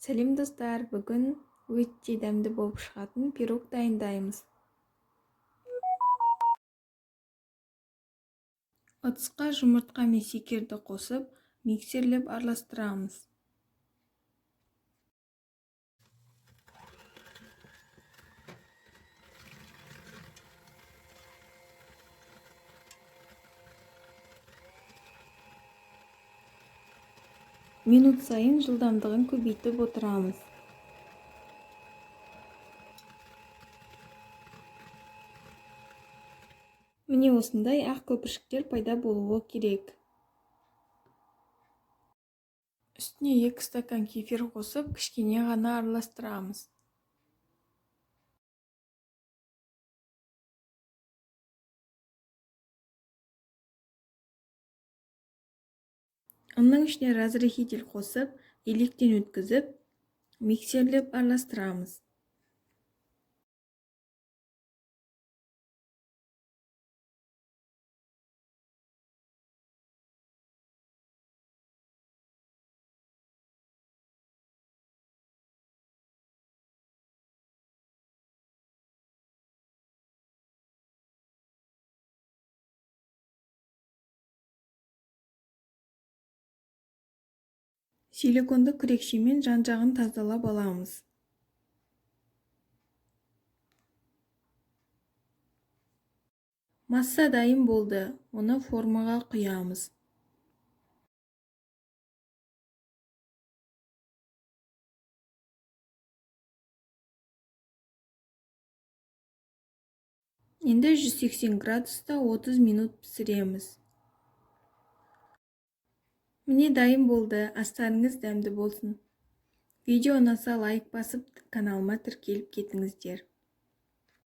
Сәлем достар, бүгін өте дәмді болып шығатын пирог дайындаймыз. Ыдысқа жұмыртқа мен шекерді қосып, миксерлеп араластырамыз. Минут сайын жылдамдығын көбейтіп отырамыз. Міне осындай ақ көпіршіктер пайда болуы керек. Үстіне 2 стакан кефир қосып, кішкене ғана араластырамыз. Оның ішіне разрыхитель қосып, електен өткізіп, миксерлеп араластырамыз. Силиконды күрекшемен жан-жағын тазалап аламыз. Масса дайын болды, оны формаға құямыз. Енді 180 градуста 30 минут пісіреміз. Міне дайын болды, астарыңыз дәмді болсын. Видео ұнаса лайк басып, каналыма тіркеліп кетіңіздер.